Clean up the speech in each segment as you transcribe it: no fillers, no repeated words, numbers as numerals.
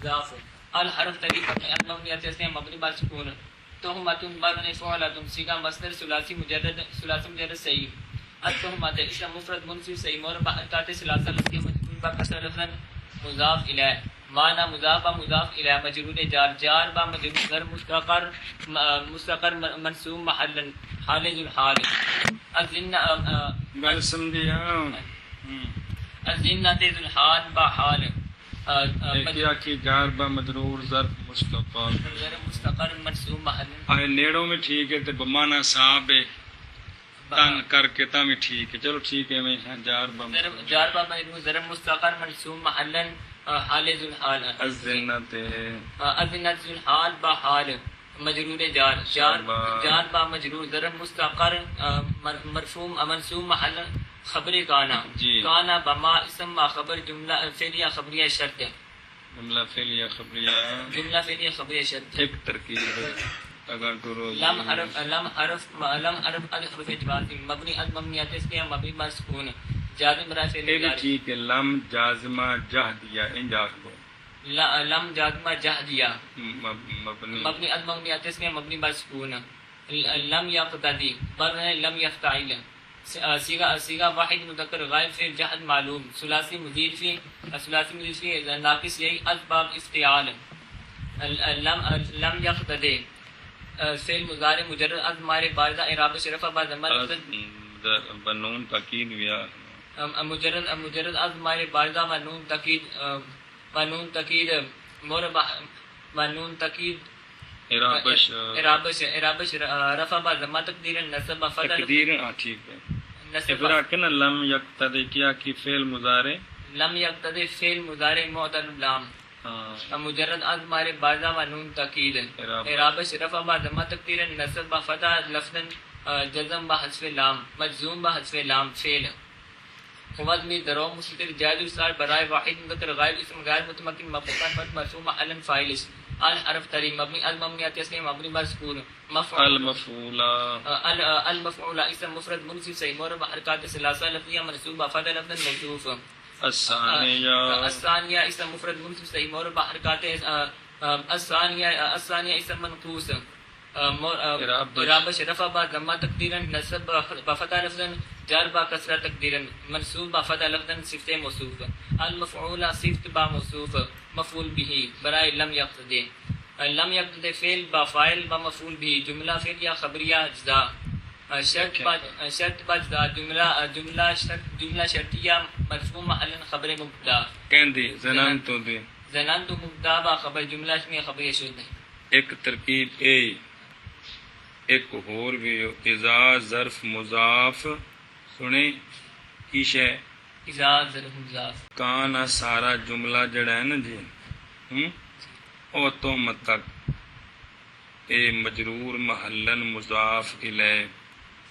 مضاف الحرف طریقہ میں المبنیات سے مبنی بر سکون تہمۃ مبنی فعلۃ سیغہ مصدر ثلاثی مجرد صحیح التہمۃ اسم مفرد منصب صحیح مربع حرکات ثلاثہ لفظی مجرور با کسر لفظ مضاف الیہ معنی مضاف با مضاف الیہ مجرور جار با مجرور غیر مستقر منصوب محلا حال ذو الحال بل سمجھیا الزنہ ذو الحال با حال کیا کی جار با مجرور ظرف مستقر غیر مستقر منصوب محلا آئے نیڑوں میں ٹھیک ہے تے بمانا صاحب تن کر کے تا بھی ٹھیک ہے چلو ٹھیک ہے میں جار با مجرور ظرف مستقر منصوب محلا حال ذو الحال الزنت الزنت ذو الحال با حال مجرور جار با مجرور ظرف مستقر مرفوع منصوب محل خبر کانا کانا بما اسم ما خبر جملہ فعلیہ خبریہ شرط جملہ فعلیہ خبریہ شرط ایک ترکیب ہے اگر کرو لم حرف الحرف جواز مبنی المبنیات اس کے مبنی بر سکون جازم رفع یہ ٹھیک ہے لم جازمہ جہدیہ انجاز کو لم جازمہ جہدیہ مبنی المبنیات اس کے مبنی بر سکون لم یقتدی بر لم یفتعل صیغہ واحد مذکر غائب فعل جہد معلوم ثلاثی مزید فی ناقص یہی اسباب افتعال لم یقتدی فعل مضارع مجرد از مارے بارزہ اعراب شرف بعد بنون تاکید ویا مجرد از مارے بارزہ ونون تاکید مربع ونون تاکید اعرابش رفع بعد ما تقدیر نصب فتح تقدیر ٹھیک ہے ابرا کنا لم یقتدی کیا کی فعل مضارع لم یقتدی فعل مضارع معتل لام مجرد از مارے بارزہ ونون تاکید اعرابش رفع بعد ما تقدیر نصب فتح لفظا جزم بحذف لام مجزوم بحذف لام فعل خواز میں درو مستقر جائز السار برائے واحد مذکر غائب اسم غیر متمکن مفعول فتح مرفوع محلا فاعل الحرف تری مبنی المبنیات اس میں مبنی بر سکون المفعول اسم مفرد منصب صحیح مربع حرکات ثلاثہ لفظیہ منصوب فتح لفظ موصوف الثانیہ اسم مفرد منصب صحیح مربع حرکات الثانیہ اسم منقوص اعرابش رفع با ضمہ تقدیرا نصب بفتح لفظا جار با کسرہ تقدیرا منصوب با فتح لفظا صفت موصوف المفعول صفت با موصوف مفعول به برائے لم یقتدی لم یقتدی فعل با فاعل با مفعول به جملہ فعلیہ خبریہ اجزاء شرط با اجزاء جملہ شرطیہ مرفوع محلا خبر مبتدا کہندی زنانتو دی زنانتو مبتدا با خبر جملہ اسمیہ خبریہ شد ایک ترکیب اے ایک اور بھی اذا ظرف مضاف سنیں کی شے اذا ظرف مضاف کانا سارا جملہ جڑا ہے نا جی او تہمت تک اے مجرور محلن مضاف الیہ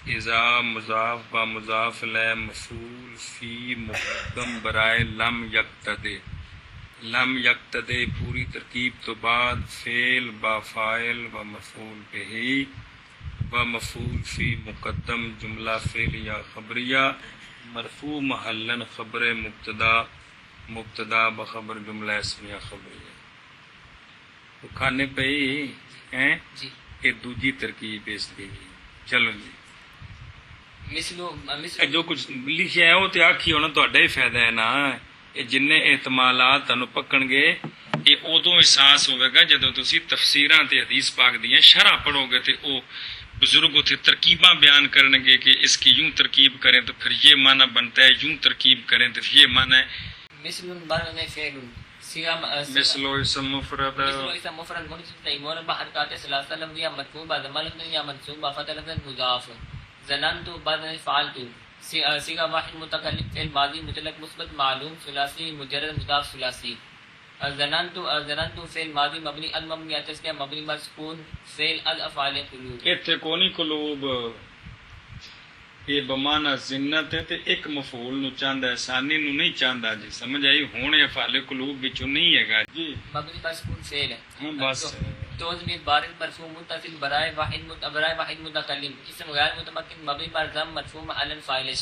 اذا مضاف با مضاف الیہ مفعول فی مقدم برائے لم یقتدی لم یقتدی پوری ترکیب تو بعد فعل با فاعل و مفعول بہ و مفعول فی مقدم جملہ فعلیہ خبریہ مرفوع محلن خبر مبتدا بخبر جملہ اسمیہ خبریہ تو کھانے پہ ہیں یہ دوجی ترکیب اس کی چلو جی جو کچھ لکھیا ہے وہ تو آکھی ہونا تو ہی فائدہ ہے نا یہ جن احتمالات تانوں پکن گے یہ ادو احساس ہوئے گا جدو تسی تفسیراں تے حدیث پاک دیاں شرح پڑھو گے تے او بزرگ اتنے ترکیباں بیان کریں گے کہ اس کی یوں ترکیب کریں تو پھر یہ معنی بنتا ہے، یوں ترکیب کریں تو یہ معنی ہے مثل بارن فعل مثل اسم مفرد منصب تیمون بحرکات ثلاثہ لفظیہ مرفوع بعد لفظ یا منصوب فتح لفظ مضاف ظننت بعد فعلت صیغہ واحد متکلم فعل ماضی مطلق مثبت معلوم ثلاثی مجرد مضاف ثلاثی ظننت فعل ماضی مبنی المبنیات اس کے مبنی بر سکون فعل الافعال قلوب ایتھے کونی قلوب یہ بمانا زنت ہے تے ایک مفعول نو چاہندا ہے ثانی نو نہیں چاہندا جی سمجھ آئی ہن افعال قلوب وچوں نہیں ہے گا جی مبنی بر سکون فعل ہاں بس تو ضمیر بارد مرفوع متصل برائے واحد متکلم اسم غیر متمکن مبنی بر ضم مرفوع محلا فاعل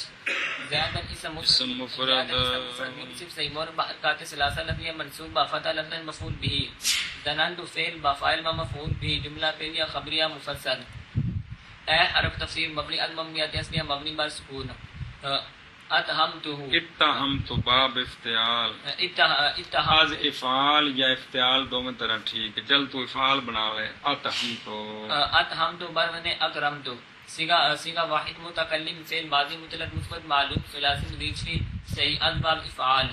زیادہ اسم مفرد منصب صحیح مور بحرکات ثلاثہ لفظیہ منصوب با فتح لفظ مفعول به ظننت فعل با فاعل و مفعول به جملہ فعلیہ خبریہ مفصل اے حرف تفسیر مبنی المبنیات اصلیہ مبنی بر سکون اتہمت باب افتعال از افعال یا افتعال دو میں طرح ٹھیک ہے چل تو افعال بنا لے اتہمت برمن اکرمت سیغہ واحد متکلم فعل ماضی مطلق مثبت معلوم ثلاثی مضیف فی صحیح اسباب افعال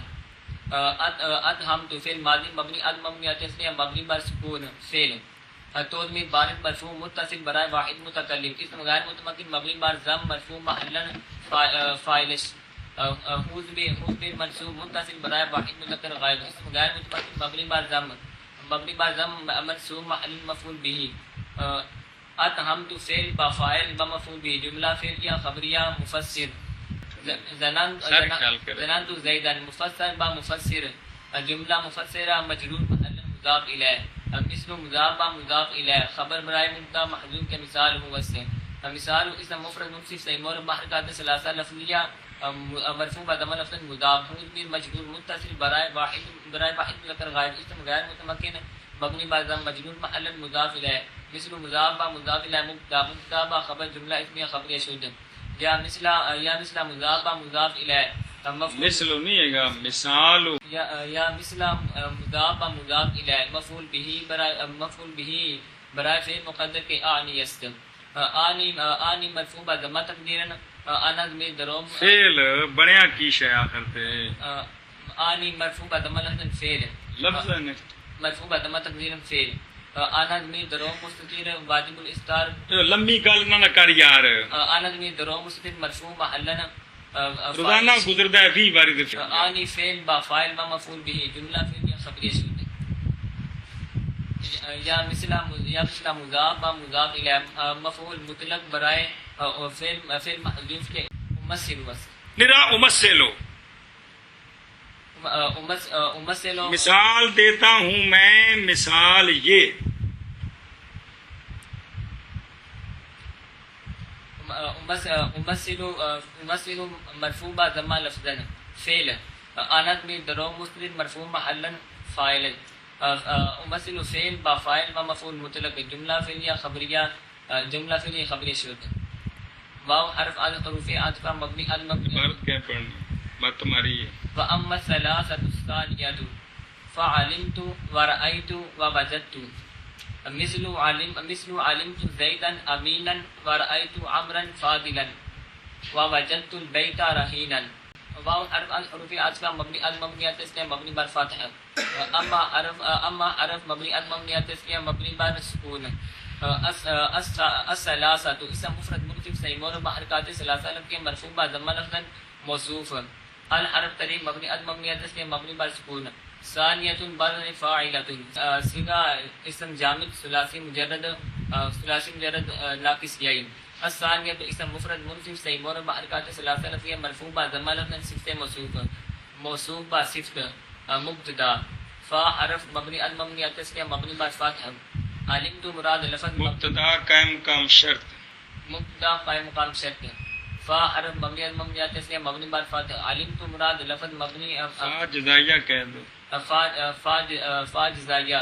اتہمت فعل ماضی مبنی المبنیات اصلیہ مبنی بر سکون فعل تو ضمیر بارد مرفوع متصل برائے واحد متکلم اسم غیر متمکن مبنی بر ضم مرفوع محلا فاعل حوز بے منصوب متصل برائے واحد مذکر غائب اسم غیر متمکن مبنی بر ضم منصوب محل مفعول به اتہمت فعل با فاعل و مفعول به جملہ فعلیہ خبریہ مفسر ظننت زیدا مفسر با مفسر جملہ مفسرہ مجرور محل مضاف الیہ مثل مضاف با مضاف الیہ خبر برائے مبتدا محذوف کے مثال ہوا سے مثال اسم مفرد منصب صحیح مور بحرکات ثلاثہ لفظیہ مرفوع بضم لفظ مضاف ضمیر مجرور متصل برائے واحد مذکر غائب اسم غیر متمکن مبنی بر ضم مجرور محل مضاف الیہ مثل مضاف با مضاف الیہ مبتدا با خبر جملہ اسمیہ خبریہ شد یا مثل مضاف با مضاف الیہ مثل نہیں ہے گا مثال یا مثل مضاف با مضاف الیہ مفعول به برائے فعل مقدر کے اعنی است آنی مرفوع با ضمہ تقدیرن انا ضمیر دروم فعل بنیا کی شے آخر تے آنی مرفوع با ضمہ لفظ فعل لفظ نے مرفوع با ضمہ تقدیرن فعل انا ضمیر دروم مستتر واجب الاستار لمبی گل نہ کر یار انا ضمیر دروم مستتر مرفوع محلا روزانہ گزردا ہے 20 بار دے آنی فعل با فاعل و مفعول به جملہ فعلیہ خبریہ شد یا مثل مضاف با مضاف الیہ مفعول مطلق برائے فعل محذوف کے امثلو مثال دیتا ہوں میں مثال یہ امثل مرفوع با ضمہ لفظا فعل انت من درو مستتر مرفوع محلا فاعل امثل فعل با فاعل و مفعول مطلق جملہ فعلیہ خبریہ شد واو حرف الحروف عاطفہ مبنی عبارت کیا پڑھنی بات تمہاری ہے واما الثلاثه الثانیۃ فعلمت ورأيت ووجدت مثل علمت زیدا امینا ورأيت عمرا فاضلا ووجدت البیت رہینا واو حرف الحروف عاطفہ مبنی المبنیات اس مبنی بر فتح اما حرف مبنی المبنیات اس مبنی بر سکون الثلاثه اسم مفرد منصب صحیح مور بحرکات ثلاثہ لفظ کے مرفوع با ضمہ لفظ موصوف الحرف تری مبنی المبنیات اس مبنی بر سکون ثانیۃ بر فاعلۃ صیغہ اسم جامد ثلاثی مجرد ناقص یائی الثانیۃ اسم مفرد منصب صحیح مور بحرکات ثلاثہ لفظ مرفوع با ضمہ لفظ صفت موصوف با صفت مبتدا فا حرف مبنی المبنیات اس مبنی بر فتح علمت مراد لفظ مبتدا قائم مقام شرط مبتدا قائم مقام شرط فا حرف مبنی المبنیات اس مبنی بر فتح علمت مراد لفظ مبنی فا جزائیہ کہہ دو فا جزائیہ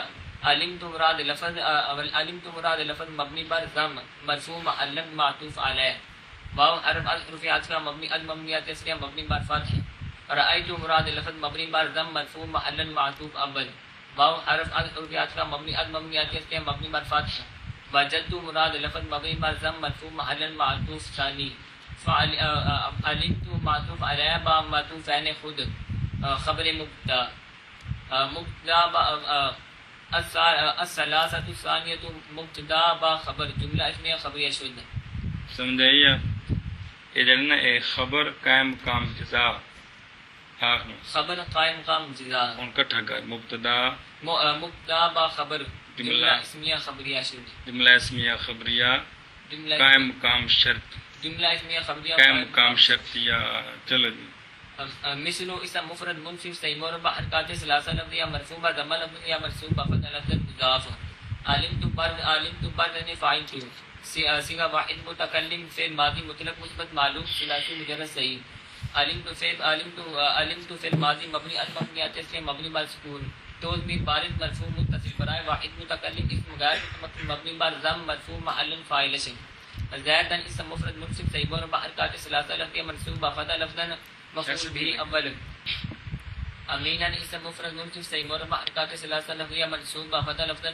علمت مراد لفظ مبنی بر ضم مرفوع محلا معطوف علیہ واو حرف الحروف عاطفہ مبنی المبنیات اس مبنی بر فتح رأیت مراد لفظ مبنی بر ضم مرفوع محلا معطوف اول واو حرف الحروف عاطفہ مبنی المبنیات اس مبنی بر فتح وجدت مراد لفظ مبنی بر ضم مرفوع محلا معطوف ثانی علمت معطوف علیہ با معطوف عین خود خبر مبتدا الثلاثه الثانیۃ مبتدا با خبر جملہ اسمیہ خبریہ شد سمجھائیے یہ جنہ خبر قائم مقام جزا خبر قائم مقام جزا ان کٹھا کر مبتدا با خبر جملہ اسمیہ خبریہ شد جملہ اسمیہ خبریہ قائم مقام شرط جملہ اسمیہ خبریہ قائم مقام شرطیہ چلو جی مثل اسم مفرد منصب صحیح مور بحرکات ثلاثہ لفظیہ مرفوع با ضمہ لفظیہ مرفوع با فتح لفظ مضاف علمت برد فعلت صيغہ واحد متکلم فعل ماضی مطلق مثبت معلوم ثلاثی مجرد صحیح علمت فعل ماضی مبنی المبنیات سے مبنی بر سکون تو ضمیر بارد مرفوع متصل برائے واحد متکلم اسم غیر متمکن مبنی بر ضم مرفوع محل فاعل زیدن اسم مفرد منصب صحیح اور بحرکات ثلاثہ لفظ منصوب فتح لفظا مفعول به اول امیناً اسم مفرد منصب صحیح اور بحرکات ثلاثہ لفظ منصوب فتح لفظا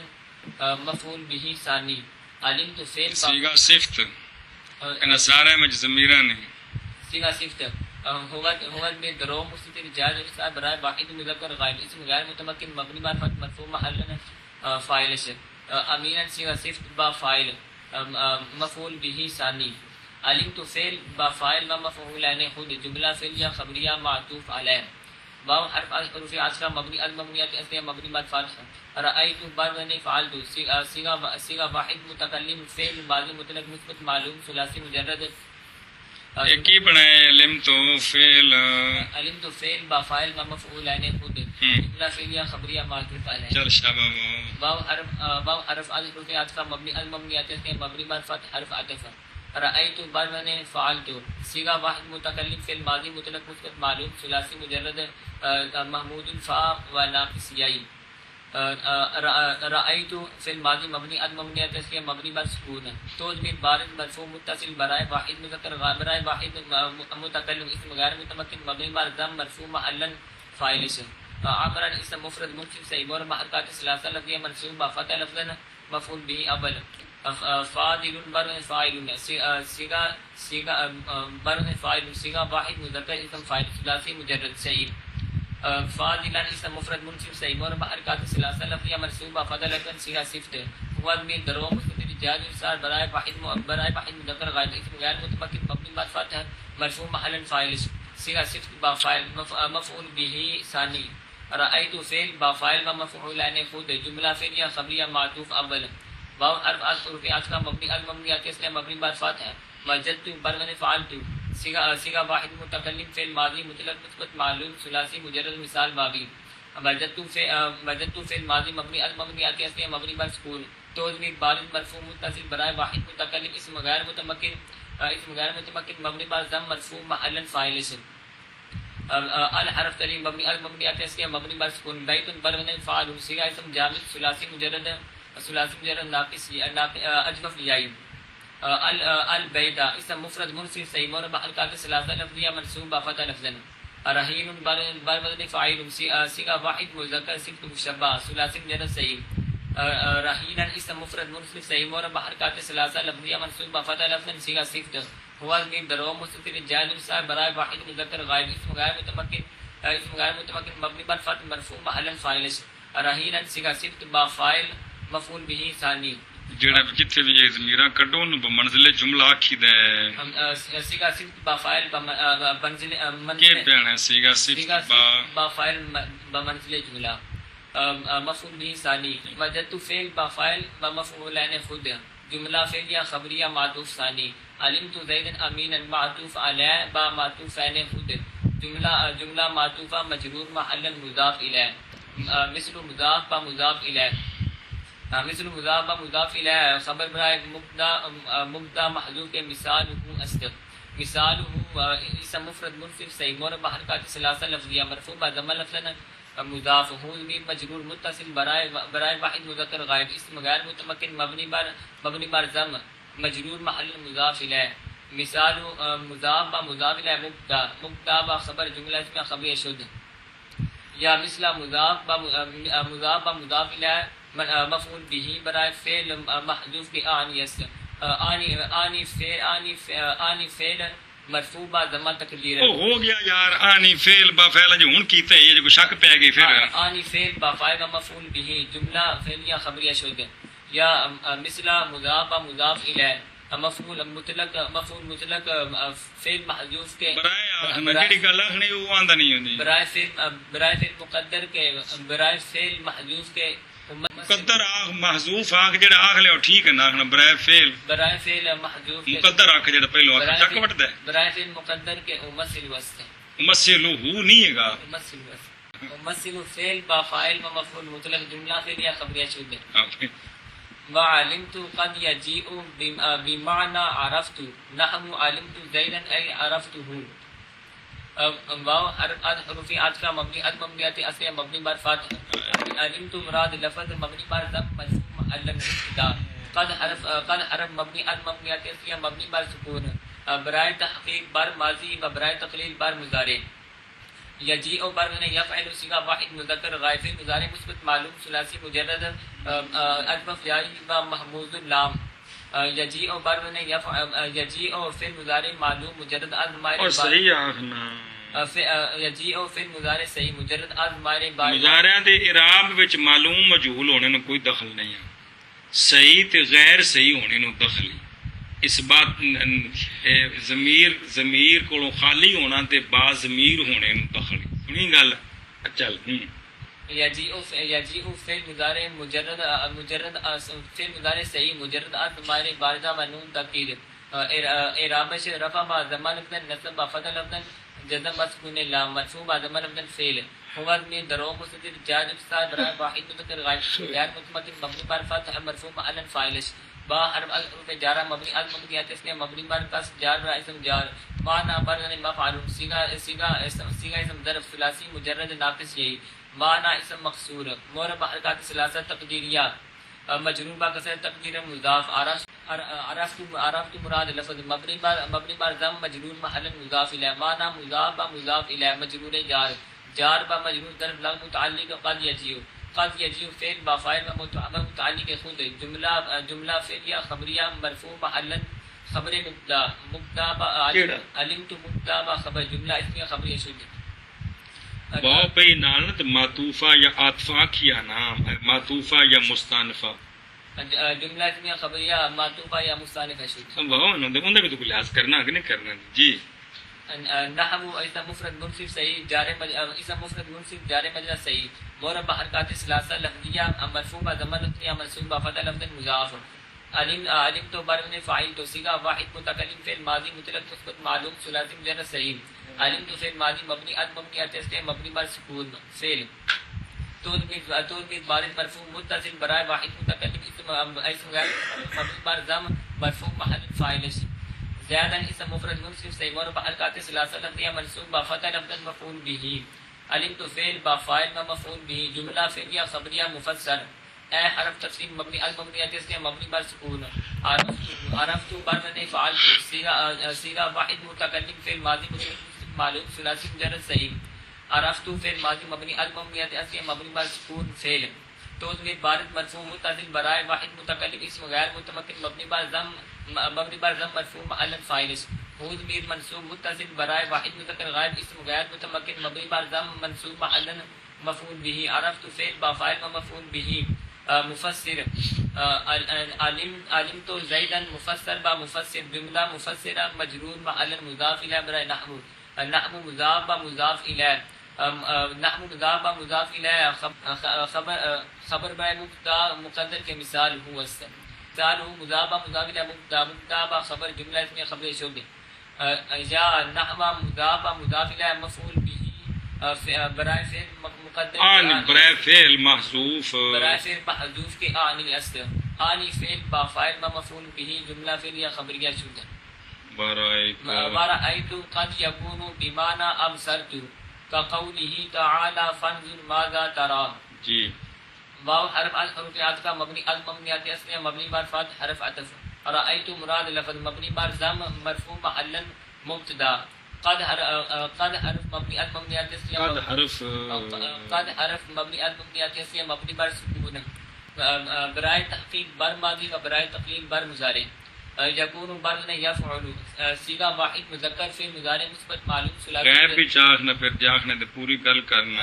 مفعول به ثانی علمت فعل صيغہ صفت ان سارے میں ضمیرہ نہیں صيغہ صفت هو میں درو مستتر جاز اور برائے واحد مذکر غائب اسم غیر متمکن مبنی بر فتح مرفوع محل فاعل امیناً صيغہ صفت با فاعل مفعول به ثانی علمت فعل با فاعل و مفعول عین خود جملہ فعلیہ خبریہ معطوف علیہ واو حرف حروف عطف مبنی المبنیات اصلیہ مبنی بر فتح رأیت برن فعلت صيغہ واحد متکلم فعل ماضی مطلق مثبت معلوم ثلاثی مجرد ایک ہی بنائے علمت فعل با فاعل و مفعول عین خود جملہ فعلیہ خبریہ معطوف علیہ چل شاباش واو حرف حروف عطف مبنی المبنیات اصلیہ مبنی بر فتح حرف عطف رأیت برن فعلت صيغہ واحد متکلم فعل ماضی مطلق مثبت معلوم ثلاثی مجرد محمود الفاء و ناقص یائی رأیت فعل ماضی مبنی المبنیات اصلیہ مبنی بر سکون تو ضمیر بارد مرفوع متصل برائے واحد مذکر برائے واحد متکلم اسم غیر متمکن مبنی بر ضم مرفوع محلا فاعل عبرن اسم مفرد منصب صحیح اور بحرکات ثلاثہ لفظ منصوب فتح لفظا مفعول به اول فاضل برن فاعل صيغہ برن فاعل صيغہ واحد مذکر اسم فاعل ثلاثی مجرد صحیح فاضلا اسم مفرد منصب صحیح اور بحرکات ثلاثہ لفظ منصوب فتح لفظا صيغہ صفت هو من درو مستتر جاز ارسال برائے واحد مذکر غائب اسم غیر متمکن مبنی بر فتح مرفوع محل فاعل صيغہ صفت با فاعل مفعول به ثانی رأیت فعل با فاعل و مفعول عین خود جملہ فعلیہ خبریہ معطوف اول واو حرف حروف عطف مبنی المبنیات اصلیہ مبنی بر فتح وجدت برن فعلت صيغہ واحد متکلم فعل ماضی مطلق مثبت معلوم ثلاثی مجرد مثال بابی وجدت فعل ماضی مبنی المبنیات اصلیہ مبنی بر سکون تو ضمیر بارد مرفوع متصل برائے واحد متکلم اسم غیر متمکن مبنی بر ضم مرفوع محلا فاعل الحرف تلیم مبنی المبنیات اصلیہ مبنی بر سکون بیت برن فعل صيغہ اسم جامد ثلاثی مجرد ناقص اجوف یائی البیدہ اسم مفرد منصب صحیح اور بحرکات ثلاثہ لفظیہ منصوب فتح لفظا رحیم برن فاعل صيغہ واحد مذکر صفت مشبہ ثلاثی مجرد صحیح رحینا اسم مفرد منصب صحیح اور بحرکات ثلاثہ لفظیہ منصوب فتح لفظا صيغہ صفت هو من درو مستتر جاز ارسال برائے واحد مذکر غائب اسم غیر متمکن مبنی بر فتح مرفوع محلا فاعل رحینا صيغہ صفت با فاعل مفعول به ثانی جڑا جتھے بھی ضمیرہ کڈو نو بمنزل جملہ آکھی دے صيغہ صفت با فاعل بمنزل کے پیانا صيغہ صفت با فاعل بمنزل جملہ مفعول به ثانی وجدت فعل با فاعل و مفعول عین خود جملہ فعلیہ خبریہ معطوف ثانی علمت زید امینا معطوف علی با معطوف عین خود جملہ معطوفہ مجرور محلا مضاف الیہ مثل مضاف با مضاف الیہ مثل مضاف با مضاف الیہ خبر برائے مبتدا محذوف کے مثال اسم مفرد منصب صحیح اور بحرکات ثلاثہ لفظیہ مرفوع با ضم لفظا مضاف ہو ضمیر مجرور متصل برائے واحد مذکر غائب اسم غیر متمکن مبنی بر ضم مجرور محل مضاف الیہ مثال مضاف با مضاف الیہ مبتدا با خبر جملہ اسم خبریہ شد یا مثل مضاف با مضاف الیہ مفعول به برائے فعل محذوف کے آنی فعل مرفوع با ضمہ تقدیر ہو گیا یار آنی فعل با فعل جو ہن کیتے یہ جو شک پہ گئی پھر آنی فعل با فاعل مفعول به جملہ فعلیہ خبریہ شد یا مثل مضاف با مضاف الیہ مفعول مطلق فعل محذوف کے برائے گل اخنی وہ آندا نہیں ہوندی برائے فعل مقدر کے برائے فعل محذوف کے مقدر محذوف آکھ جڑا آکھ لے ٹھیک ہے نا برائے فعل محذوف مقدر آکھ جڑا پہلو آکھ چک وٹدا ہے برائے فعل مقدر کے امثل وصف امثل ہو نہیں ہے گا امثل فعل با فاعل و مفعول مطلق جملہ فعلیہ خبریہ شد وعلمت قد يجيء بمعنى عرفت نحو علمت زيدا أي عرفته. واو حروف عطف مبنی مبنیات اصل مبنی بر فتح. علمت مراد لفظ مبنی بر ضم مرفوع محل ابتدا. قد حرف مبنی مبنیات اصل مبنی بر سکون برائے تحقیق بر ماضی و برائے تقلیل بر مضارع. یجیء بر یفعل صیغہ واحد مذکر غائب مضارع مثبت معلوم ثلاثی مجرد الف یاء و محموز اللام. یجیء بر یجیء فعل مضارع معلوم مجرد از ماہر اور صحیح آخنا یجیء فعل مضارع صحیح مجرد از ماہر بار. مضارع دے اعراب وچ معلوم مجہول ہونے نو کوئی دخل نہیں ہے. صحیح تے غیر صحیح ہونے نو دخل ہے. اس بات ضمیر کو خالی ہونا تے با ضمیر ہونے نو دخل ہے. سنی گل چل. یجیء فعل مضارع مجرد فعل مضارع صحیح مجرد از ماہر بارزہ و نون تاکید. اعراب رفع با ضمہ لفظ نصب با فتح لفظ جزم مسکون لام مرفوع با ضمہ لفظ فعل هو میں درو مستتر جاذب صاد برائے واحد مذکر غائب غیر مطمئن مبنی بر فتح مرفوع معلن فاعل با حرف الحروف جارہ مبنی المبنیات اس نے مبنی بر کسر جار برائے اسم جار معنی بر مفعول صیغہ اسم ظرف ثلاثی مجرد ناقص یہی معنی اسم مقصور مورب حرکات ثلاثہ تقدیریہ مجرور با کسر تقدیر مضاف عرفت مراد لفظ مبنی بر ضم مجرور محل مضاف الیہ معنی مضاف با مضاف الیہ مجرور جار با مجرور ظرف لام متعلق قد یجیء فعل با فاعل و متعلق خود جملہ فعلیہ خبریہ مرفوع محل خبر مبتدا با علمت مبتدا با خبر جملہ اسمیہ خبریہ شد. واو پہ نانت معطوفہ یا عاطفہ کیا نام ہے معطوفہ یا مستانفہ جملہ اسمیہ خبریہ معطوفہ یا مستانفہ شد. واو انہوں نے بھی تو کوئی لحاظ کرنا کہ نہیں کرنا. جی نحو اسم مفرد منصب صحیح جار اسم مفرد منصب جار مجرور صحیح مورب حرکات ثلاثہ لفظیہ مرفوع با ضمہ لفظیہ منصوب با فتح لفظ مضاف. علم تو برن فاعل تو صیغہ واحد متکلم فعل ماضی مطلق مثبت معلوم ثلاثی مجرد صحیح. علم تو فعل ماضی مبنی المبنیات اس کے مبنی بر سکون فعل تود بارد مرفوع متصل برائے واحد متکلم اسم غیر مبنی بر ضم مرفوع محل فاعل. زیادہ اسم مفرد منصب صحیح مورب حرکات ثلاثہ لفظیہ منصوب با فتح لفظ مفعول به. علم تو فعل با فاعل و مفعول به جملہ فعلیہ خبریہ مفسر اے حرف تفصیل مبنی المبنیات اس کے مبنی بر سکون. عرفت برن فعل صیغہ واحد متکلم فعل ماضی معلوم ثلاثی مجرد صحیح. عرفت فعل ماضی مبنی المبنیات اس کے مبنی بر سکون فعل تو بارد مرفوع متصل برائے واحد متکلم اسم غیر متمکن مبنی بر ضم مرفوع محل فاعل. خود میر منصوب متصل برائے واحد مذکر غائب اسم غیر متمکن مبنی بر ضم منصوب محل مفعول به. عرفت فعل با فاعل و مفعول به مفسر. علم تو زیدا مفسر با مفسر جملہ مفسرہ مجرور محل مضاف الیہ برائے نحو مضاف با مضاف الیہ نحو مضاف با مضاف الیہ خبر برائے مبتدا مقدر کے مثال ہوا مثال ہو مضاف با مضاف الیہ مبتدا با خبر جملہ اس میں خبر شعبہ. یا نحو مضاف با مضاف الیہ مفعول به برائے فعل مقدر برائے فعل محذوف برائے فعل محذوف کے آنی اصل آنی فعل با فاعل و مفعول به جملہ فعلیہ خبریہ شد. ورأيت قد يكون بمعنى أبصرت كقوله تعالى فانظر ماذا ترى. جی واو حرف الحروف عطف مبنی المبنیات اصلیہ مبنی بر فتح حرف عطف. رأيت مراد لفظ مبنی بر ضم مرفوع محلا مبتدا. قد حرف مبنی المبنیات اصلیہ قد حرف مبنی المبنیات اصلیہ مبنی بر سکون برائے تحقیق بر ماضی و برائے تقلیل بر مضارع. یکون برن یفعل صیغہ واحد مذکر فعل مضارع مثبت معلوم ثلاثی غیر بھی چاہنا پھر جاہنا تے پوری گل کرنا.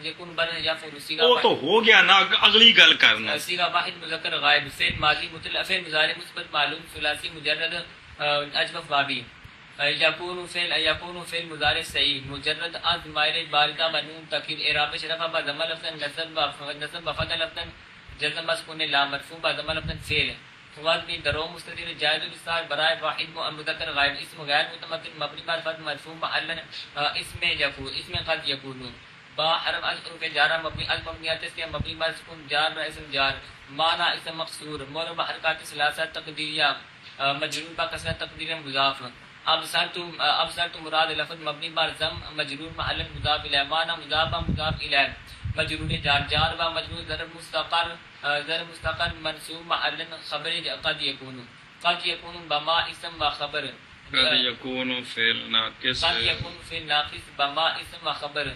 یکون برن یفعل صیغہ وہ تو ہو گیا نا اگلی گل کرنا. صیغہ واحد مذکر غائب فعل ماضی مطلق فعل مضارع مثبت معلوم ثلاثی مجرد اجوف بابی. یکون فعل مضارع صحیح مجرد از مائر باردہ و نون تاکید اعراب رفع با ضمہ لفظ نصب و فتح لفظ جزم مسکون لا مرفوع با ضمہ لفظ فعل. فواد بھی درو مستتر جائز الاستعار برائے واحد مذکر غائب اسم غیر متمکن مبنی بر فتح مرفوع محل اسم یکون اسم قد یکون. با حرف الحروف جارہ مبنی المبنیات اس کے مبنی بر سکون جار و اسم جار معنی اسم مقصور مور بحرکات ثلاثہ تقدیریہ مجرور با کسرہ تقدیر مضاف ابصرت مراد لفظ مبنی بر ضم مجرور محل مضاف الیہ معنی مضاف با مضاف الیہ مجرور جار جار با مجرور ضرب مستقر منصوب محل خبر قد یکون بما اسم و خبر قد یکون فعل ناقص قد یکون فعل ناقص بما اسم و خبر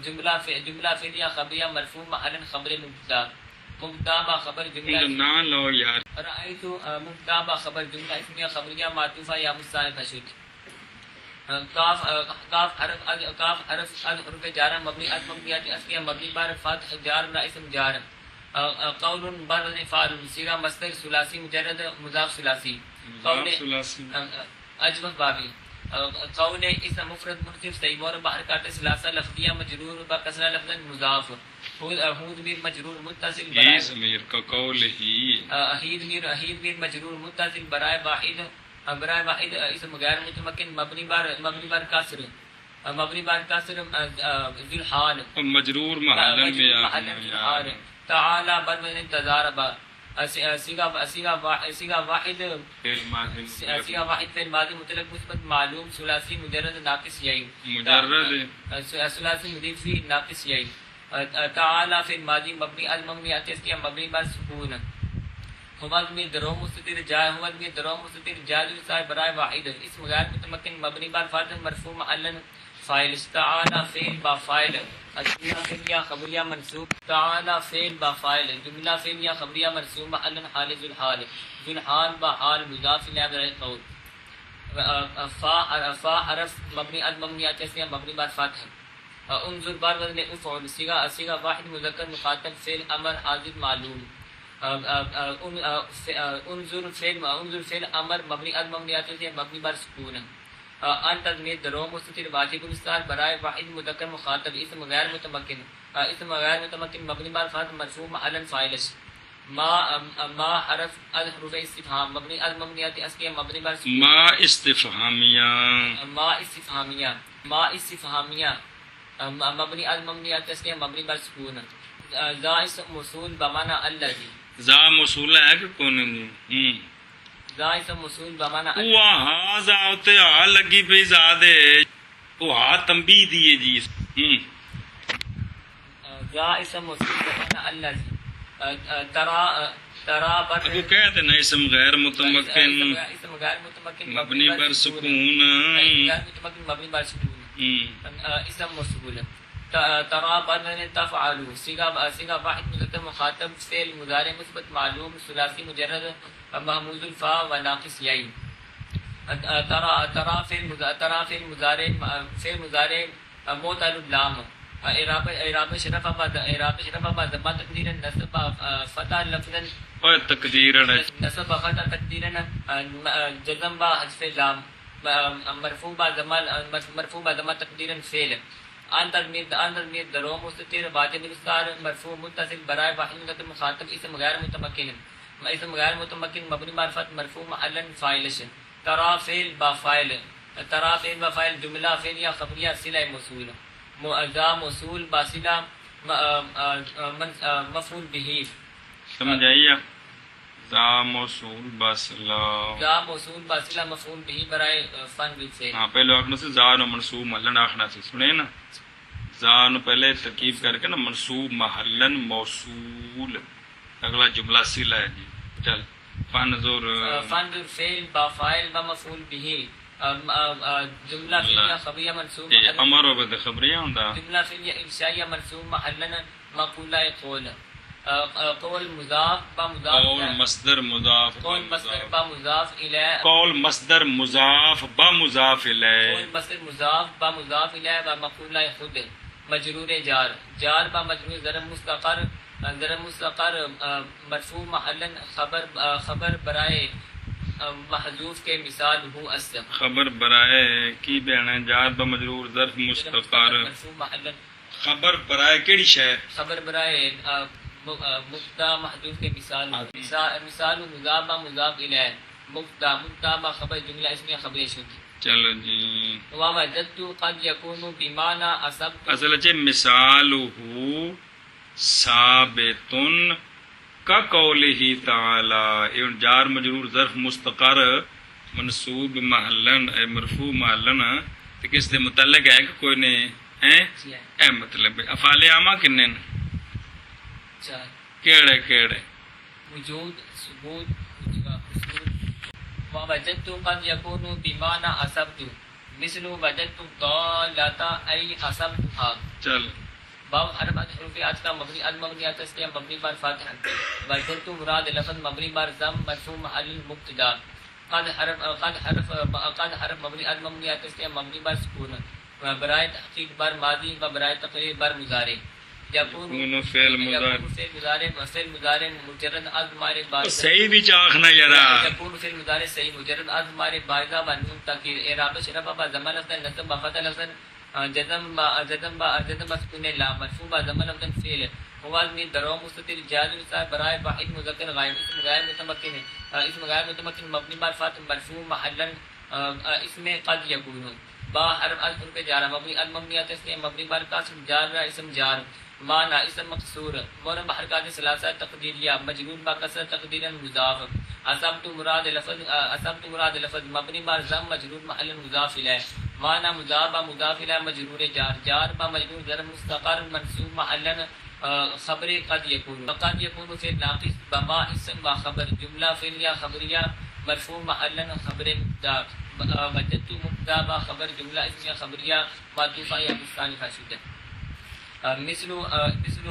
جملہ فعلیہ خبریہ مرفوع محل خبر مبتدا با خبر جملہ نہ لو یار رأیت مبتدا با خبر جملہ اسمیہ خبریہ معطوفہ یا مستأنف شد کاف حرف الحروف جارہ مبنی المبنیات اصلیہ مبنی بر فتح جار و اسم جار قول بر فعل صیغہ مصدر ثلاثی مجرد مضاف ثلاثی قول اجوف بابی قول اسم مفرد منصف صحیح اور بحرکات ثلاثہ لفظیہ مجرور با کسرہ لفظ مضاف ہود بھی مجرور متصل یہ ضمیر کا قول ہی ہید بھی مجرور متصل برائے واحد اسم غیر متمکن مبنی بر کسر ذی الحال مجرور محل میں تعالی بر تضارب سیغہ واحد فعل ماضی مطلق مثبت معلوم ثلاثی مجرد ناقص یہی ثلاثی مضیف فی ناقص یہی تعالی فعل ماضی مبنی المبنیات اس کے مبنی بر سکون حمد میں درو مستتر جائے حمد میں درو مستتر جائے صاحب برائے واحد اسم غیر متمکن مبنی بر فرد مرفوع معلن فاعل تعالی فعل با فاعل جملہ فعلیہ خبریہ منصوب تعالی فعل با فاعل جملہ فعلیہ خبریہ منصوب معلن حال ذو الحال با حال مضاف الیہ برائے قول فا حرف مبنی المبنیات سے مبنی بر فتح انظر بار وزن افعل صیغہ واحد مذکر مخاطب فعل امر حاضر معلوم انظر فعل امر مبنی المبنیات سے مبنی بر سکون ان تضمیر درو مستتر واجب الاستعار برائے واحد مذکر مخاطب اسم غیر متمکن مبنی بر فتح مرفوع محل فاعل ما حرف الحروف استفهام مبنی المبنیات اصلیہ مبنی بر ما استفہامیہ مبنی المبنیات اصلیہ مبنی بر سکون ذا اسم موصول بمعنی الذی ذا موصول ہے کہ کون نہیں ذا اسم موصول بمعنی وہاں ذاتے آ لگی پہ زیادہ وہاں تنبیہ دیے جی ذا اسم موصول بمعنی الذی ترا بر ابو کہتے نا اسم غیر متمکن مبنی بر سکون اسم موصول ترا بر تفعل صیغہ واحد مذکر مخاطب فعل مضارع مثبت معلوم ثلاثی مجرد محمود الفا و ناقص یائی ترا فعل مضارع معتل اللام اعراب شرف ابا ضمہ تقدیرا نصب فتح لفظا اور تقدیرا نصب فتح تقدیرا جزم با حذف لام مرفوع با ضمہ تقدیرا فعل ان تضمیر درو مستتر واجب الاستعار مرفوع متصل برائے واحد مخاطب اسم غیر متمکن مبنی بر فتح مرفوع محل فاعل ترا فعل با فاعل جملہ فعلیہ خبریہ صلہ موصول ذا موصول باصلہ مفعول به سمجھ آئیے ذا موصول باصلہ مفعول به برائے فن بالفعل ہاں پہلے آخنا سے ذا نو منصوب محلن آخنا سے سنے نا ذا نو پہلے ترکیب کر کے نا منصوب محلن موصول اگلا جملہ صلہ ہے جی چل فنظر فعل با فاعل با مفعول به جملہ فعلیہ خبریہ منصوب امر و بد خبریہ ہوندا جملہ فعلیہ انشائیہ منصوب محلن مقولہ قول مضاف با مضاف قول مصدر مضاف قول مصدر با مضاف الیہ قول مصدر مضاف با مضاف الیہ قول مصدر مضاف با مضاف الیہ و مقولہ خود مجرور جار با مجرور ضرب مستقر مرفوع محلن خبر برائے محذوف کے مثال ہو اسم خبر برائے کی بیان جار با مجرور ظرف مستقر مرفوع محلن خبر برائے کیڑی شے خبر برائے مبتدا محذوف کے مثال مضاف با مضاف الیہ مبتدا با خبر جملہ اسمیہ خبر شد. چلو جی ووجدت قد يكون بمعنى اصبت. اصل اچھے مثالہ ثابتن کا قولہ تعالی، یہ جار مجرور ظرف مستقر منصوب محلن اے مرفوع محلن تو کس دے متعلق ہے کہ کوئی نے اے مطلب افعال عامہ کنے کیڑے کیڑے وجود ثبوت حصول. ووجدت قد يكون بمعنى اصبت مثل وجدت ضالة اي اصبتها. چل باب اربعۃ حروف آج کا مبنی المبنیات تسنیہ مبنی بر فاتحہ. وجدت مراد لفظ مبنی بر ضم مرفوع محل مبتدا. قد حرف مبنی المبنیات تسنیہ مبنی بر سکون برائے تحقیق بر ماضی و برائے تقریر بر مضارع. یکون فعل مضارع مجرد از مارے باز صحیح بھی چاخنا یارا یکون فعل مضارع صحیح مجرد از مارے بارزہ و نون تاکید اعراب شرف با ضمن لفظ نصب با فتح لفظ جزم مسکون لا مرفوع با ضمن لفظ فعل مواز میں درو مستتر جاز صاحب برائے واحد مذکر غائب اسم غیر متمکن اسم غیر متمکن مبنی بر فاتح مرفوع محلا اسم قد یکون با حرف الف پہ جارا مبنی المبنیات اس مبنی بر قاسم جار اسم جار معنی اسم مقصور مورم بحرکات ثلاثہ تقدیریہ مجرور با کسر تقدیرا مضاف. اصبت مراد لفظ مبنی بر ضم مجرور محل مضاف الیہ. معنی مضاف با مضاف الیہ مجرور جار با مجرور ضرب مستقر منصوب محلا خبر قد یکون فی ناقص بما اسم با خبر جملہ فعلیہ خبریہ مرفوع محلا خبر مبتدا. وجدت مبتدا با خبر جملہ اسمیہ خبریہ معطوفہ یا مستانفہ شدہ. مثل اسم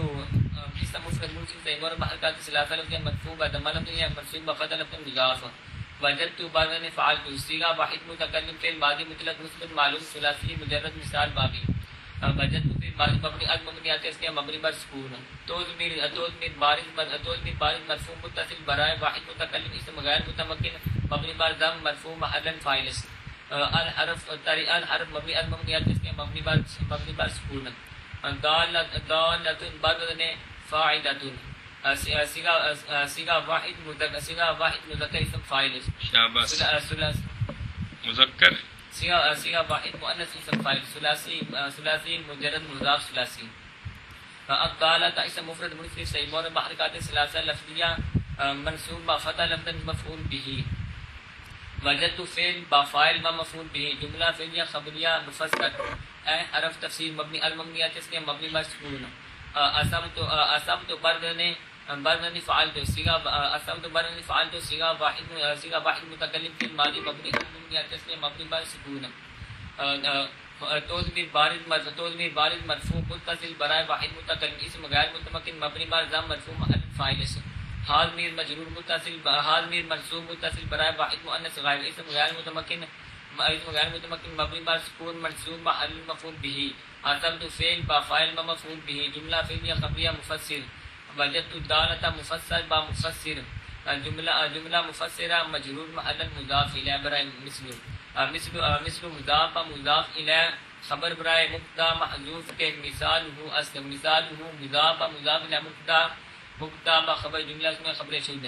مفرد منصوب عبارت بحرکات ثلاثہ لفظ مرفوع ضمن لفظ یا منصوب بفتح لفظ مضاف. وجدت بعد نے فعلت صیغہ واحد متکلم فعل ماضی مطلق مثبت معلوم ثلاثی مجرد مثال بابی. وجدت فعل ماضی مبنی المبنیات اس کے مبنی بر سکون. توضمیر بارز مرفوع متصل برائے واحد متکلم اسم غیر متمکن مبنی بر ضم مرفوع محلا فاعل. الحرف مبنی المبنیات اس کے مبنی بر سکون. ضالۃ بدن فاعلۃ صیغہ واحد مذکر اسم فاعل. شاباش مذکر صیغہ واحد مؤنث اسم فاعل. ثلاثی مجرد مضاف ثلاثی. الضالۃ اسم مفرد منصوب صحیح مورد بحرکات ثلاثہ لفظیہ منصوب فتح لفظ مفعول به. وجدت فعل با فاعل و مفعول به جملہ فعلیہ خبریہ مفسر اے حرف تفسیر مبنی المبنیات اس کے مبنی بر سکون. اصبت بردن فعلت صیغہ واحد متکلم فی الماضی مبنی المبنیات اس کے مبنی بر سکون. توضمیر بارز مرفوع متصل برائے واحد متکلم اسم غیر متمکن مبنی بر ضم مرفوع محل فاعل. حال میر مجرور منصوب متصل برائے واحد مؤنث غائب اسم غیر متمکن مبنی بر سکون منصوب محل مفعول به. اصبت فعل با فاعل و مفعول به جملہ فعلیہ خبریہ مفسر. وجدت الضالۃ مفسر با مفسر جملہ مفسرہ مجرور محل مضاف الیہ برائے مثل مضاف مضاف الیہ خبر برائے مبتدا محذوف کے مثال مضاف الیہ مبتدا با خبر جملہ اس میں خبر شد.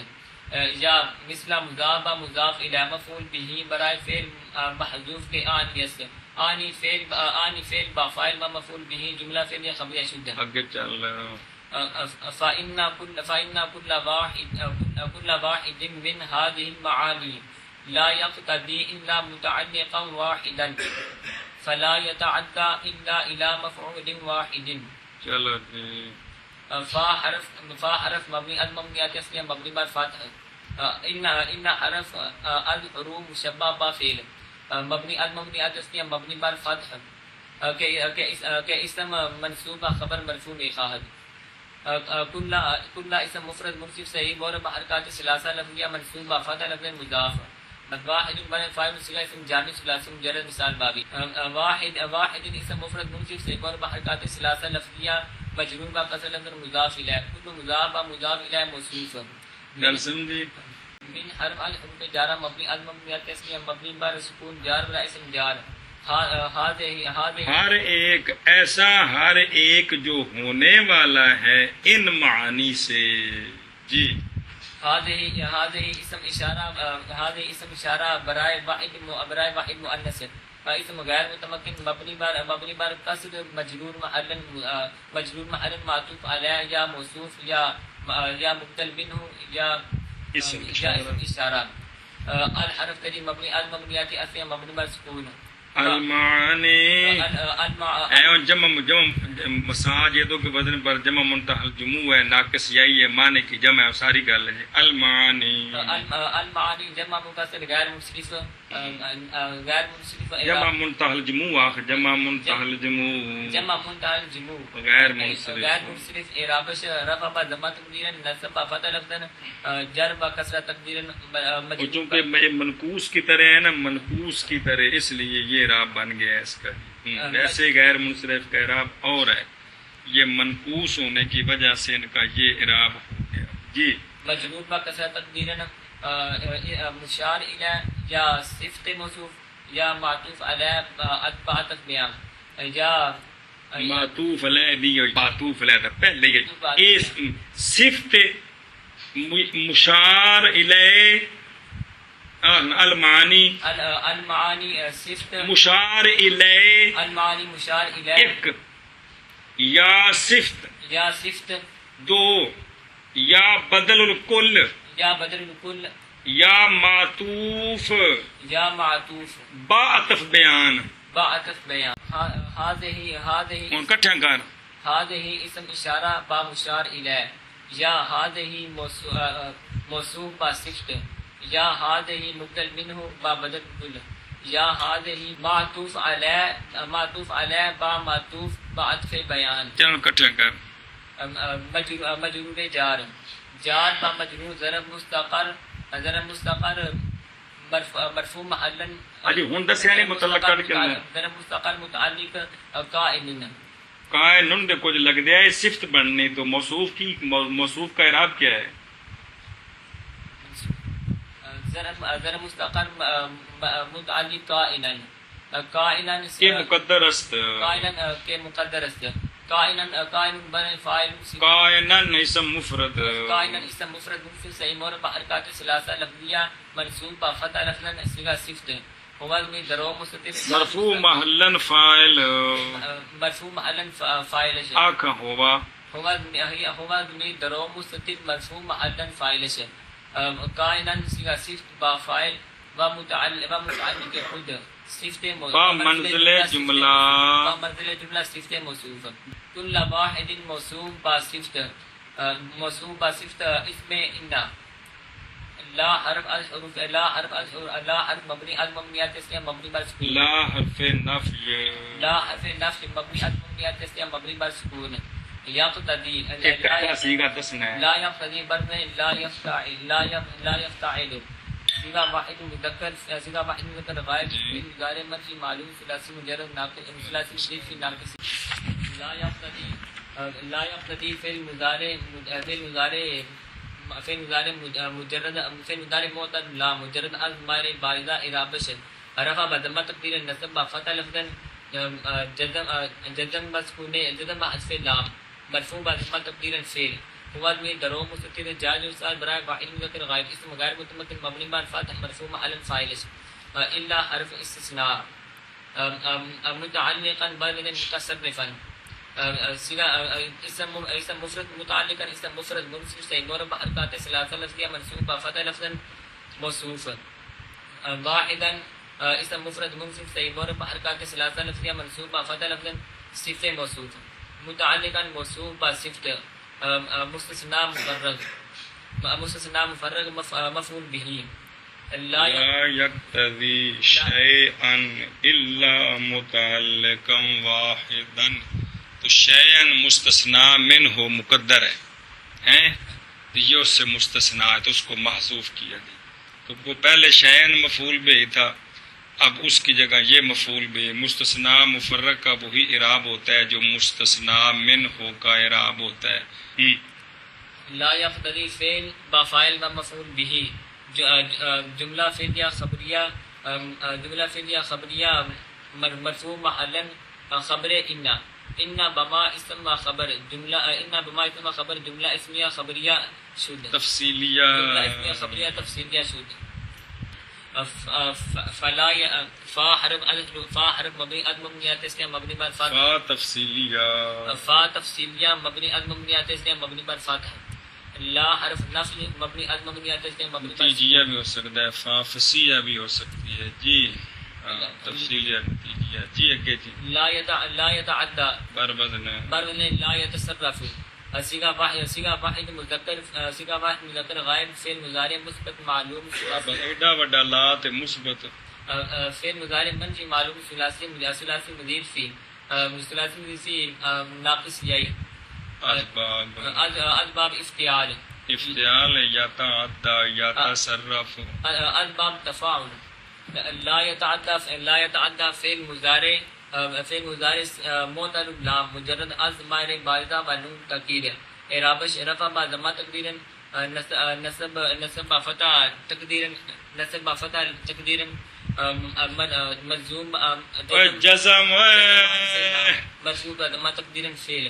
یا مثل مضاف مضاف الی مفعول به برائے فعل محذوف کے آنی فعل با فاعل و مفعول به جملہ فعلیہ خبر شد. آگے چل فإن كل واحد من هذه المعاني لا يقتضي إلا متعلقا واحدا فلا يتعدى إلا إلى مفعول واحد. چلو فا حرف مبنی المبنیات اس لیے مبنی بر فاتح. ان حرف الحروف مشبہ با فعل مبنی المبنیات اس لیے مبنی بر فتح کہ اسم منصوب خبر مرفوع اخاہد. کل اسم مفرد منصوب صحیح اور بحرکات ثلاثہ لفظیہ منصوب فتح لفظ مضاف. واحد بن فاعل صیغہ اسم جامع ثلاثی مجرد مثال بابی. واحد اسم مفرد منصوب صحیح اور بحرکات ثلاثہ لفظیہ مجرور با قصر لفظ مضاف الیہ کل مضاف با مضاف الیہ موصوف. گل سمجھی من حرف الحروف جارہ مبنی المبنیات اس لیے مبنی بر سکون جار بلا اسم جار. ہر ایک ایسا ہر ایک جو ہونے والا ہے ان معانی سے. جی هذه اسم اشارہ برائے واحد مؤنث اسم غیر متمکن مبنی بر قصد مجرور محل معطوف علیہ یا موصوف یا مبدل منه یا اسم اشارہ الحرف تری مبنی المبنیات اصلیہ مبنی بر سکون المعانی ایون جمع مساجدوں کے وزن پر جمع منتہى الجموع ہے، ناقص یہی ہے، معنی کی جمع ہے، ساری گل ہے جی المعانی جمع مکسر غیر منصرف جمع منتہى الجموع آخر جمع منتہى الجموع غیر منصرف اعرابش رفع با ضمہ تقدیرا نصب با فتح لفظا جر با کسرہ تقدیرا چونکہ منقوص کی طرح ہے نا، منقوص کی طرح، اس لیے یہ اعراب بن گیا ہے اس کا۔ ویسے غیر منصرف کا اعراب اور ہے، یہ منقوص ہونے کی وجہ سے ان کا یہ اعراب ہو گیا جی۔ مجرور با کسرہ تقدیرا مشار الی یا صفت موصوف یا معطوف علیہ اتباعت بیان یا معطوف علیہ بھی معطوف علیہ پہلے یہ اس صفت مشار الیہ المعانی صفت مشار الیہ المعانی مشار الیہ ایک یا صفت دو یا بدل الکل یا معطوف با عطف بیان ان کٹھا کر هذه اسم اشارہ با مشار الیہ یا هذه موصوف با صفت یا هذه مبدل منه با بدل کل یا هذه معطوف علیہ با معطوف با عطف بیان۔ چلو کٹھا کر مجرور جار با مجرور ضرب مستقر مرفوع محلا اجی ہن دسیا نہیں متعلق کر کے ضرب مستقر متعلق قائن دے کچھ لگ دیا ہے صفت بننی، تو موصوف کا اعراب کیا ہے؟ ضرب مستقر متعلق قائنا کے مقدر است کے مقدر است قائن بن فاعل قائنا اسم مفرد اسم مفرد منفصل صحیح مور بحرکات ثلاثه لفظیہ منصوب با فتح لفظا صيغه صفت هو من درو مستتر مرفوع محلا فاعل آکھ ہوا هو من درو مستتر مرفوع محلا فاعل قائنا صيغه صفت با فاعل و متعلق خود صفت با منزل جملہ صفت موصوف کل واحد موصوف با صفت اسم ان لا حرف الحروف لا حرف مبنی المبنیات اس مبنی بر سکون لا حرف نفی مبنی المبنیات اس مبنی بر سکون یقتدی صیغہ دسنا ہے لا یقتدی برنے لا یفتعل صیغہ واحد مذکر غائب مضارع منفی معلوم ثلاثی مجرد ناقص ثلاثی مضیف ناقص لا یقتدی فعل مضارع معتل لا مجرد از مائر بارزہ اعرابش رفع بضمہ تقدیر نصب فتح لفظا جزم مسکون جزم حذف لام مرفوع بضمہ تقدیر فعل هو من درو مستتر جاز استعمال برائے واحد مذکر غائب اسم غیر متمکن مبنی بر فتح مرفوع محل فاعل الا حرف استثناء متعلقا بمن متصرفا اسم مفرد متعلقا اسم مفرد منصرف صحیح مور بحرکات ثلاثه لفظیہ منصوب فتح لفظا موصوف واحدا اسم مفرد منصرف صحیح مور بحرکات ثلاثه لفظیہ منصوب فتح لفظا صفت موصوف متعلقا موصوف با صفت مستثنى مفرغ مفعول به لا يقتضي شيئا الا متعلقا واحدا، تو شيئا مستثنى منه مقدر ہے تو یہ اس سے مستثنیٰ ہے تو اس کو محذوف کیا گیا، تو وہ پہلے شيئا مفعول به تھا، اب اس کی جگہ یہ مفعول به مستثنیٰ مفرغ کا وہی اعراب ہوتا ہے جو مستثنیٰ منه کا اعراب ہوتا ہے۔ لا یقتضی فعل با فاعل و مفعول به جملہ فعلیہ خبریہ مرفوع محلا خبر ان ان بما اسم و خبر جملہ ان بما اسم و خبر جملہ اسمیہ خبریہ شد تفصیلیہ جملہ اسمیہ خبریہ تفصیلیہ شد فلا فا حرف مبنی از مبنیات اس لیے مبنی بر فاتح فا تفصیلیہ فا تفصیلیہ مبنی از مبنیات اس لیے مبنی بر فاتح لا حرف نفل مبنی از مبنیات اس لیے مبنی بر نتیجیہ بھی ہو سکتا ہے فا فصیہ بھی ہو سکتی ہے جی تفصیلیہ نتیجیہ جی اگے جی لا يتعدى بر وزن لا يتصرف صيغہ واحد مذکر غائب فعل مضارع مثبت معلوم ایڈا وڈا لا تے مثبت فعل مضارع منفی معلوم ثلاثی مضیر فی ناقص یائی اسباب افتعال یا تعدی یا تصرف اسباب تفاعل لا يتعدى فعل مضارع معتل لام مجرد از مائر بارزہ و نون تاکید اعرابش رفع با ضمہ تقدیرا نصب فتح تقدیرا مجزوم جزم مرفوع ضمہ تقدیرا فعل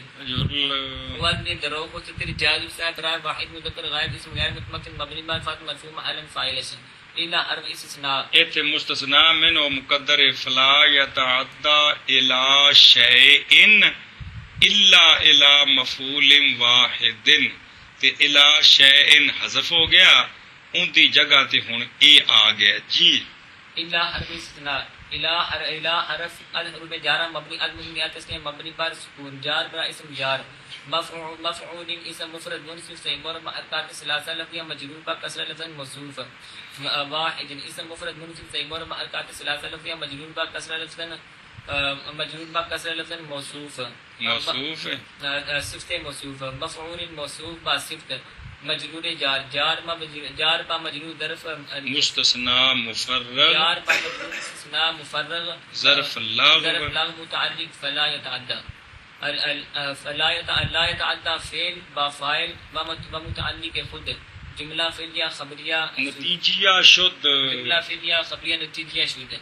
وزن درو کو ستر جاز صاحب رائے واحد مذکر غائب اسم غیر متمکن مبنی بر فاعل مرفوع محلا فاعل الا حرف استثناء ایتھے مستثناء من و مقدر فلا يتعدى الى شيء الا الى مفعول واحد تے الى شيء حذف ہو گیا ان دی جگہ تے ہن اے آ گیا جی الا حرف استثناء الى حرف الحروف جارہ مبنی المبنیات اس نے مبنی پر سکون جار برا اسم جار مفعول اسم مفرد منصب سے مر حرکات ثلاثہ لفظیہ مجرور پر کسرہ لفظ موصوف واحد اسم مفرد منصب سے مر حرکات ثلاثہ لفظیہ مجرور پر کسرہ لفظ موصوف صفت موصوف مفعول موصوف با صفت مجرور جار با مجرور ظرف مستثنى مفرغ جار با مجرور استثناء مفرغ ظرف لغو متعلق فلا يتعدى لا يتعدى فعل با فاعل و متعلق خود جملہ فعلیہ خبریہ نتیجیہ شد جملہ فعلیہ خبریہ نتیجیہ شد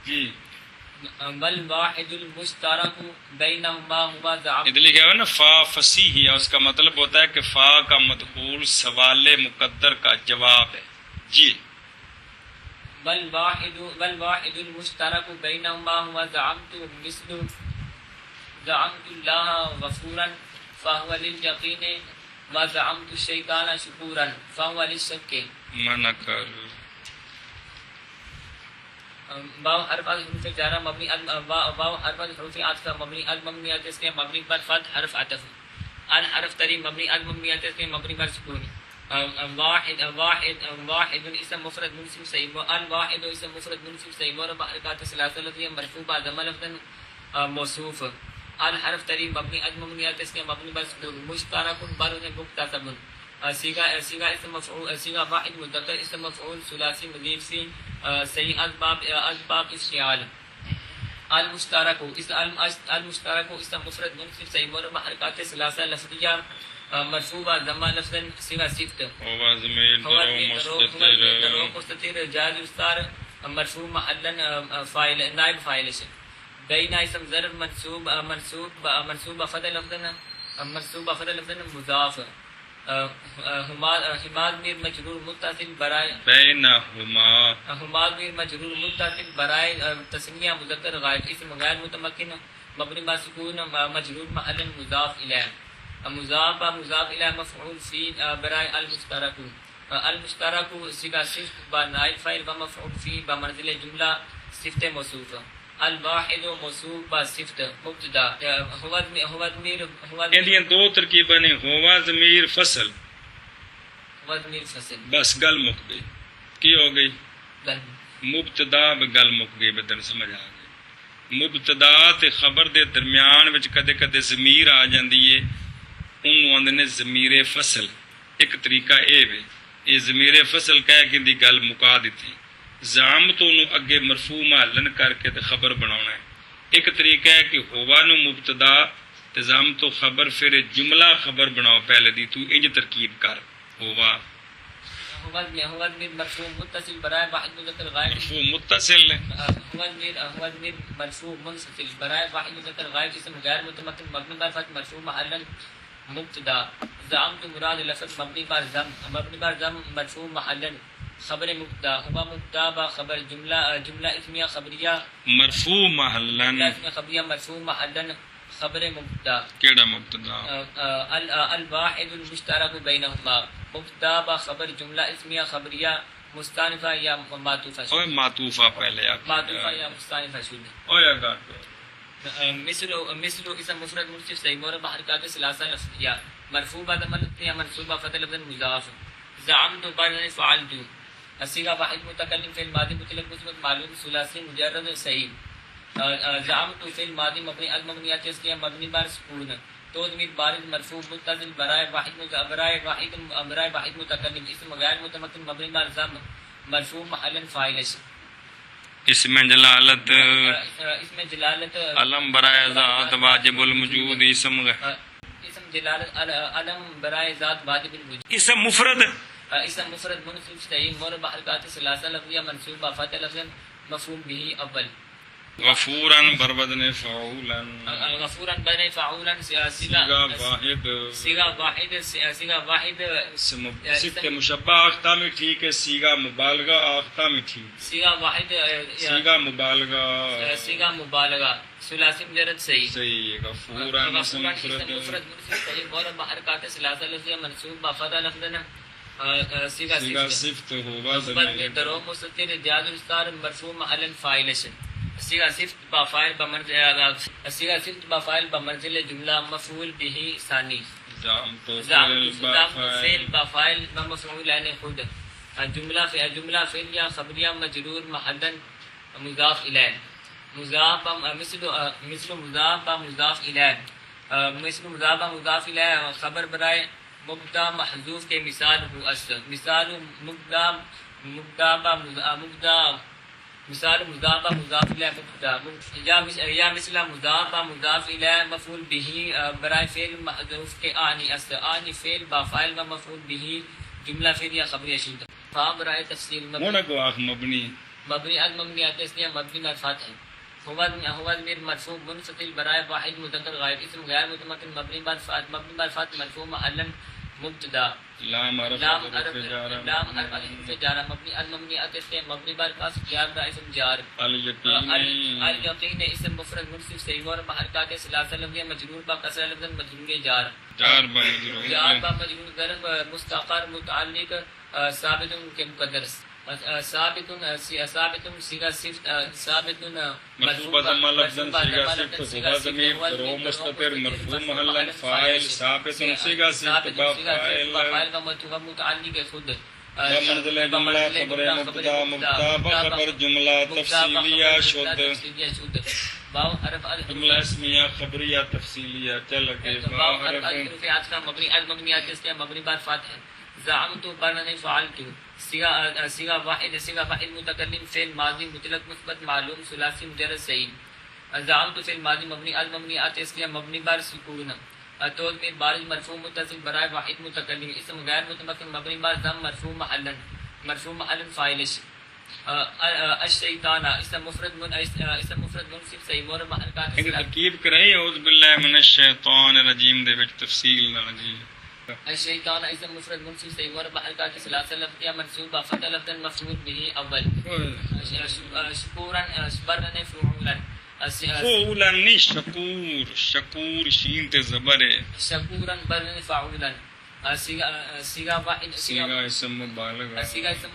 جی والواحد المشترک بینہما ہوا ضعف ادھر لکھا ہوا نا فا فصیح ہے اس کا مطلب ہوتا ہے کہ فا کا مدخول سوال مقدر کا جواب ہے جی والواحد المشترک بینہما ہوا ضعفت مثل زعمت اللہ غفورا فهو لليقین وزعمت الشیطان شکورا فهو للشک منع کر باو حرف حروف جارہ مبنی باو حرف حروف عطف مبنی المبنیات اس کے مبنی پر فتح حرف عطف ان حرف تری مبنی المبنیات اس کے مبنی پر سکون واحد اسم مفرد منصب صحیح الواحد اسم مفرد منصب صحیح اور حرکات ثلاثہ لفظیہ مرفوع با ضمہ لفظ موصوف الحرف تری مبنی المبنیات اس کے مبنی پر سکون مشترک بر مکتسب صیغہ واحد مذکر اسم مفعول ثلاثی مضیف سی صحیح اسباب اشتعال المشترک اسم مفرد منصب صحیح مربع حرکات ثلاثہ لفظیہ مرفوع ضمہ لفظ صیغہ صفت ہوا ضمیر درو مستتر جاز استار مرفوع محلا فاعل نائب فاعل بین اسم ظرف منصوب فضل لفظ مضاف حماد میر مجرور متصل برائے بینہما حماد میر مجرور متصل برائے تسنیہ مذکر غائب اسم غیر متمکن مبنی با سکون مجرور محل مضاف الیہ مضاف الیہ مفعول فی برائے المشترک صیغہ صفت با نائب فاعل و مفعول فی با منزل جملہ صفت موصوف الواحد موصوف با صفت مبتدا ہوا ضمیر یہ دو ترکیبیں نے ہوا ضمیر فصل بس گل مک گئی کی ہو گئی مبتدا گل مک گئی بدن سمجھ آ گئی مبتدا تے خبر دے درمیان وچ کدے کدے ضمیر آ جاندی ہے اونوں آندے نے ضمیر فصل ایک طریقہ اے وے یہ ضمیر فصل کہہ کے دی گل مکا دتی زعمت نو اگے مرفوع محلن کر کے تے خبر بناونا ہے ایک طریقہ ہے کہ ہوا نو مبتدا تے زعمت خبر پھر جملہ خبر بناؤ پہلے دی تو انج ترکیب کر ہوا هو ضمیر مرفوع متصل برائے واحد مذکر غائب مرفوع متصل هو ضمیر مرفوع منفصل برائے واحد مذکر غائب اسم غیر متمکن مبنی بر فتح مرفوع محلا مبتدا زعمت مراد لفظ مبنی بر ضم مرفوع محلا خبر مبتدا ہوا مبتدا با خبر جملہ اسمیہ خبریہ مرفوع محلا اسمیہ خبریہ مرفوع محلا خبر مبتدا کیڑا مبتدا الواحد المشترک بینہما مبتدا با خبر جملہ اسمیہ خبریہ مستانفہ یا معطوفہ اوے معطوفہ پہلے معطوفہ یا مستانفہ شد اوے گاٹو مثل اسم مفرد منصف صحیح مورب حرکات ثلاثہ لفظیہ مرفوع بعد مرفوع منصوبہ فتح لفظ مضاف زعمت بعد فعلت صیغہ واحد متکلم فعل ماضی مطلق مثبت معلوم ثلاثی مجرد صحیح زعمت فعل ماضی مبنی المبنیات تسنیہ مبنی بر سکون تو ضمیر بارز مرفوع متصل برائے واحد متکلم اسم غیر متمکن مبنی بر ضم مرفوع محلا فاعل اسم جلالت اسم جلالت علم برائے ذات واجب الوجود اسم جلالت علم برائے ذات واجب الوجود اسم مفرد منصوب صحیح مورب حرکات ثلاثہ لفظیہ منصوبہ فتح لفظ مفعول به اول غفورا بربدن فعولا غفورا بن فعولا صیغہ واحد صفت مشبہ آختہ میں ٹھیک ہے سیغہ مبالغہ آختہ میں ٹھیک صیغہ واحد صیغہ مبالغہ ثلاثی مجرد صحیح غفورا اسم مفرد صحیح مورب حرکات ثلاثہ لفظیہ منصوبہ فتح لفظ صیغہ صفت ہوگا درو مستتر جاز الستار مرفوع محلا فاعل صیغہ صفت بفاعل بمنزل جملہ مفعول به ثانی فعل بفاعل بمفعولان خود جملہ فعلیہ خبریہ مجرور محلا مضاف الیہ مثل مضاف الیہ خبر برائے مبتدا محذوف کے مثال ہو اصل مثال مبتدا مضاف الیہ مبتدا یا مثل مضاف الیہ مفعول به برائے فعل محذوف کے آنی اصل آنی فعل با فاعل و مفعول به جملہ فعلیہ خبریہ شد فا برائے تفصیل مبنی المبنیات تسنیہ مبنی بر فتح هو ضمیر مرفوع منفصل برائے واحد مذکر غائب اسم غیر متمکن مبنی بر فتح مرفوع محلا مبتدا لام حرف جارہ مبنی المبنیات تسنیہ مبنی بر کسر جار با اسم جار الیقین اسم مفرد منصف صحیح مورب حرکات ثلاثہ لفظیہ مجرور با کسر لفظ مجرور جار با مجرور ضرب مستقر متعلق ثابت کے مقدر ثابت صیغہ صفت ثابت مرفوع ضم لفظاً صیغہ صفت ضمیر رو مستتر مرفوع محلا فاعل ثابت صیغہ صفت فاعل و متعلق خود منزل جملہ خبر مبتدا بخبر جملہ تفصیلیہ شد جملہ اسمیہ خبریہ تفصیلیہ چل کے مبنی المبنیات تسنیہ مبنی بر فتح زعمت برن فعلت صیغہ واحد متکلم فعل ماضی مطلق مثبت معلوم ثلاثی مجرد صحیح زعمت فعل ماضی مبنی المبنیات تسنیہ مبنی بر سکون تو ضمیر بارز مرفوع متصل برائے واحد متکلم اسم غیر متمکن مبنی بر ضم مرفوع محلا فاعل الشیطان اسم مفرد منصف صحیح مورب حرکات ترکیب کرے اعوذ باللہ من الشیطان الرجیم دے وچ تفصیل نہ جی الشیطان اسم مفرد منصف صحیح مورب حرکات ثلاثہ لفظیہ منصوبہ فتح لفظ مفعول به اول شکورا برن فعولا فعولا نہیں شکور شین تے زبر ہے شکورا برن فعولا صیغہ واحد صیغہ اسم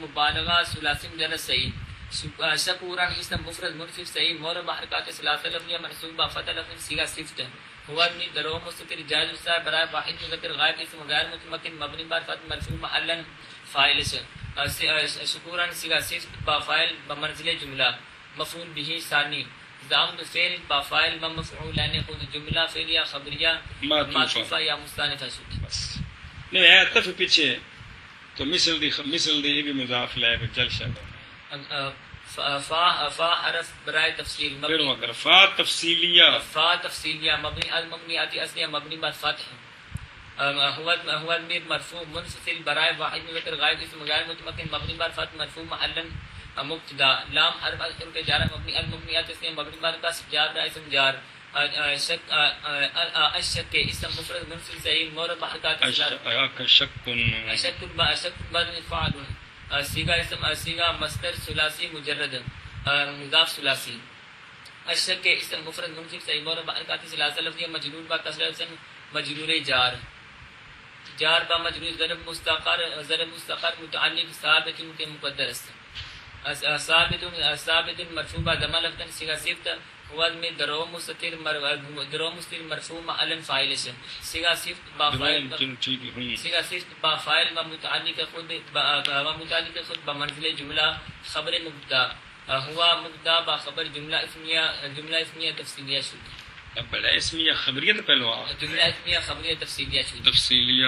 مبالغہ ثلاثی مجرد صحیح شکورا اسم مفرد منصف صحیح مورب حرکات ثلاثہ لفظیہ منصوبہ فتح لفظ صیغہ صفت ہوا ابن درو مستتر جائز الصاحب برائے واحد مذکر غائب اسم غیر متمکن مبنی بر فتح مرفوع محلا فاعل شکورا صیغہ صفت با فاعل بمنزل جملہ مفعول به ثانی زعمت فعل با فاعل و مفعولان خود جملہ فعلیہ خبریہ معطوفہ یا مستانفہ شد نہیں ہے تف پیچھے تو مثل دی بھی مضاف لے کے چل شد فا حرف برائے تفصیل مبنی فا تفصیلیہ مبنی المبنیات اصلیہ مبنی بر فتح هو الضمير مرفوع منفصل برائے واحد مذکر غائب اسم غیر متمکن مبنی بر فتح مرفوع محلا مبتدا لام حرف حرف جار مبنی المبنیات اس مبنی بر کا جار اسم جار شک اشک کے اسم مفرد منفصل صحیح مورد بحرکات شک اشک بعد فاعل صیغہ اسم صیغہ مصدر ثلاثی مجرد مضاف ثلاثی اشک کے اسم مفرد منفصل صحیح مورد بحرکات ثلاثہ لفظی مجرور با کسر اسم مجرور جار با مجرور ضرب مستقر متعلق ثابت کے مقدر است ثابت مرفوع با ضمہ لفظ صیغہ صفت هو میں درو مستتر مرفوع معلن فاعل ہے صیغہ صفت با فاعل صیغہ صفت با فاعل و متعلق خود بمنزل جملہ خبر مبتدا ہوا مبتدا با خبر جملہ اسمیہ تفصیلیہ شد بڑا اسمیہ خبریت پہلو جملہ اسمیہ خبریہ تفصیلیہ شد تفصیلیہ